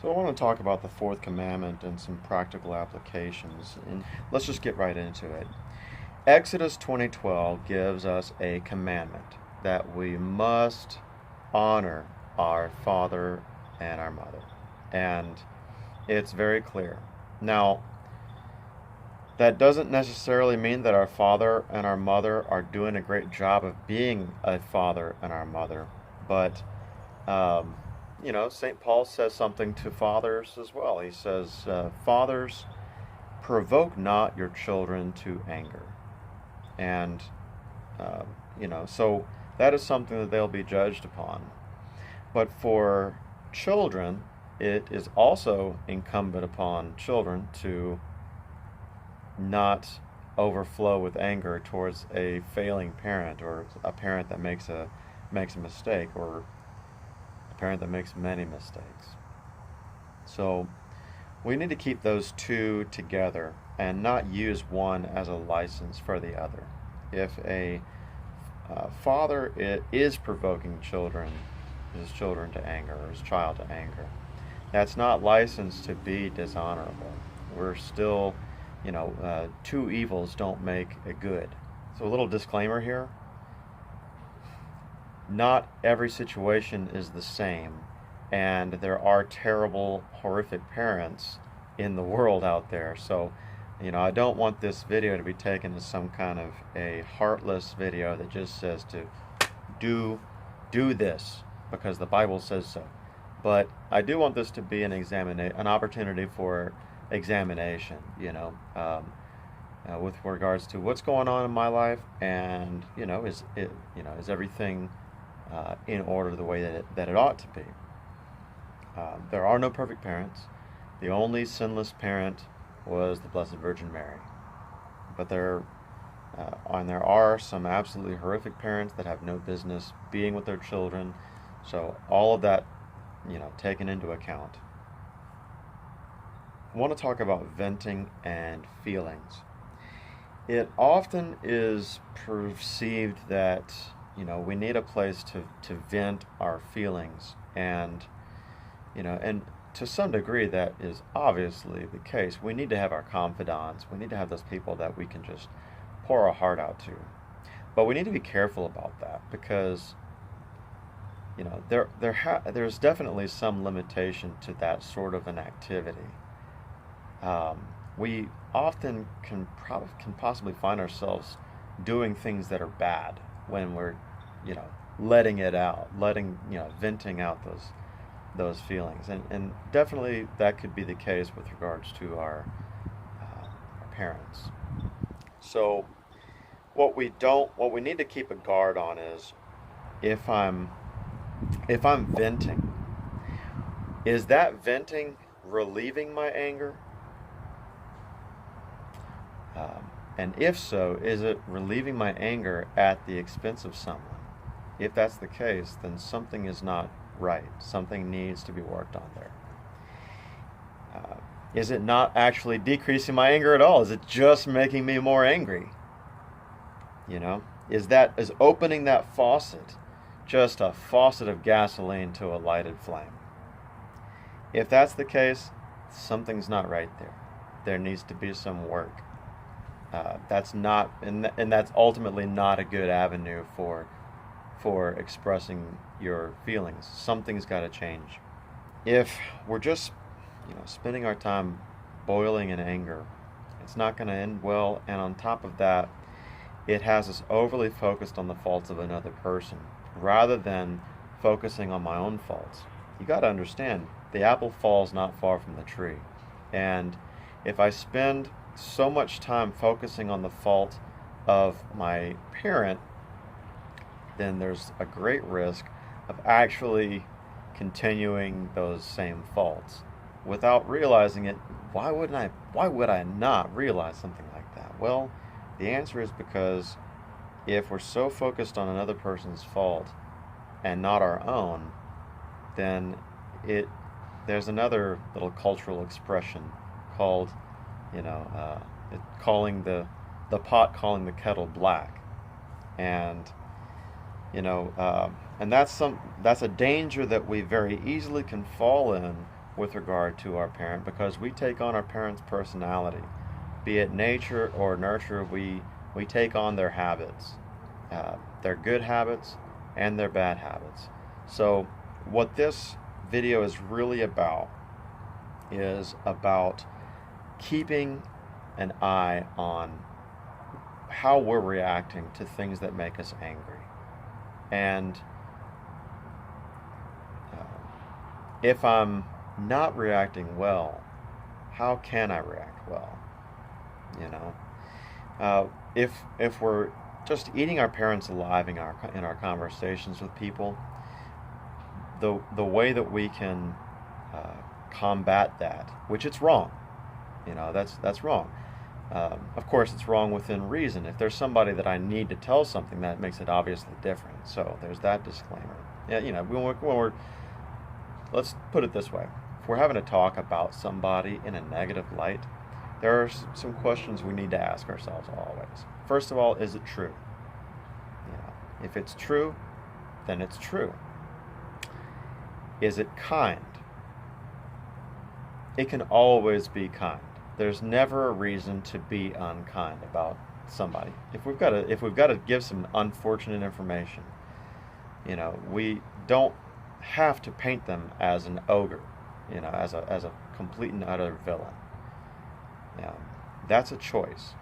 So I want to talk about the fourth commandment and some practical applications. And let's just get right into it. Exodus 20:12 gives us a commandment that we must honor our father and our mother. And it's very clear. Now, that doesn't necessarily mean that our father and our mother are doing a great job of being a father and our mother, but um, St. Paul says something to fathers as well. He says, "Fathers, provoke not your children to anger." And, so that is something that they'll be judged upon. But for children, it is also incumbent upon children to not overflow with anger towards a failing parent, or a parent that makes a mistake, or a parent that makes many mistakes. So we need to keep those two together and not use one as a license for the other. If a father is provoking his children to anger, or his child to anger, that's not licensed to be dishonorable. We're still, two evils don't make a good. So a little disclaimer here: not every situation is the same, and there are terrible, horrific parents in the world out there. So, I don't want this video to be taken as some kind of a heartless video that just says to do this because the Bible says so. But I do want this to be an opportunity for examination, with regards to what's going on in my life, and is everything in order the way that it ought to be. There are no perfect parents. The only sinless parent was the Blessed Virgin Mary. But there are some absolutely horrific parents that have no business being with their children. So all of that, taken into account. I want to talk about venting and feelings. It often is perceived that, we need a place to vent our feelings, and to some degree that is obviously the case. We need to have our confidants. We need to have those people that we can just pour our heart out to. But we need to be careful about that, because there's definitely some limitation to that sort of an activity. We often can possibly find ourselves doing things that are bad when we're, letting it out, venting out those feelings, and definitely that could be the case with regards to our parents. So what we need to keep a guard on is, if I'm venting, is that venting relieving my anger? And if so, is it relieving my anger at the expense of someone? If that's the case, then something is not right. Something needs to be worked on there. Is it not actually decreasing my anger at all? Is it just making me more angry? Is opening that faucet just a faucet of gasoline to a lighted flame? If that's the case, something's not right there. There needs to be some work. That's not, and that's ultimately not a good avenue for expressing your feelings. Something's got to change. If we're just, spending our time boiling in anger, it's not going to end well. And on top of that, it has us overly focused on the faults of another person rather than focusing on my own faults. You got to understand, the apple falls not far from the tree. And if I spend so much time focusing on the fault of my parent, then there's a great risk of actually continuing those same faults without realizing it. Why would I not realize something like that? Well, the answer is because if we're so focused on another person's fault and not our own, then there's another little cultural expression called, calling the pot calling the kettle black, and and that's a danger that we very easily can fall in with regard to our parent, because we take on our parents' personality. Be it nature or nurture, we take on their habits, their good habits and their bad habits. So what this video is really about is about keeping an eye on how we're reacting to things that make us angry. And if I'm not reacting well, how can I react well? You know, if we're just eating our parents alive in our conversations with people, the way that we can combat that, which it's wrong, that's wrong. Of course, it's wrong within reason. If there's somebody that I need to tell something, that makes it obviously different. So there's that disclaimer. Yeah, let's put it this way: if we're having a talk about somebody in a negative light, there are some questions we need to ask ourselves always. First of all, is it true? If it's true, then it's true. Is it kind? It can always be kind. There's never a reason to be unkind about somebody. If we've got to give some unfortunate information, we don't have to paint them as an ogre, as a complete and utter villain. That's a choice.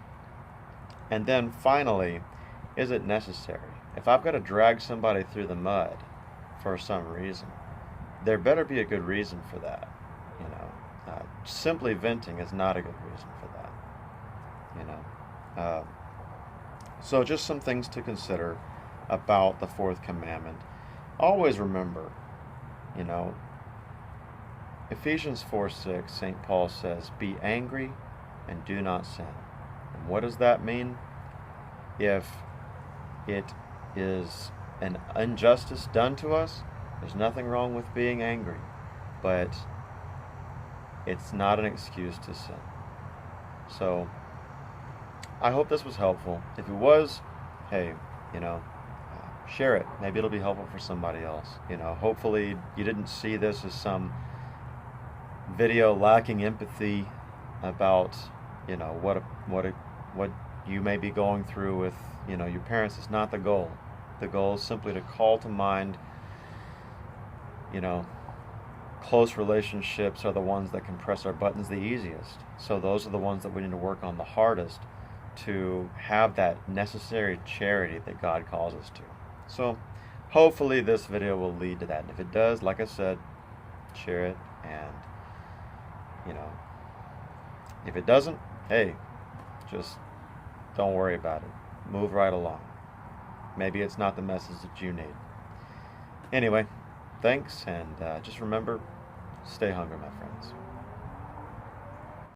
And then finally, is it necessary? If I've got to drag somebody through the mud for some reason, there better be a good reason for that. Simply venting is not a good reason for that. So just some things to consider about the fourth commandment. Always remember, Ephesians 4:6, St. Paul says, "Be angry and do not sin." And what does that mean? If it is an injustice done to us, there's nothing wrong with being angry, but it's not an excuse to sin. So I hope this was helpful. If it was, hey, share it. Maybe it'll be helpful for somebody else. Hopefully you didn't see this as some video lacking empathy about, what you may be going through with, your parents. Is not the goal. The goal is simply to call to mind, close relationships are the ones that can press our buttons the easiest. So those are the ones that we need to work on the hardest to have that necessary charity that God calls us to. So hopefully this video will lead to that. And if it does, like I said, share it. And, if it doesn't, hey, just don't worry about it. Move right along. Maybe it's not the message that you need. Anyway, thanks, and just remember, stay hungry, my friends.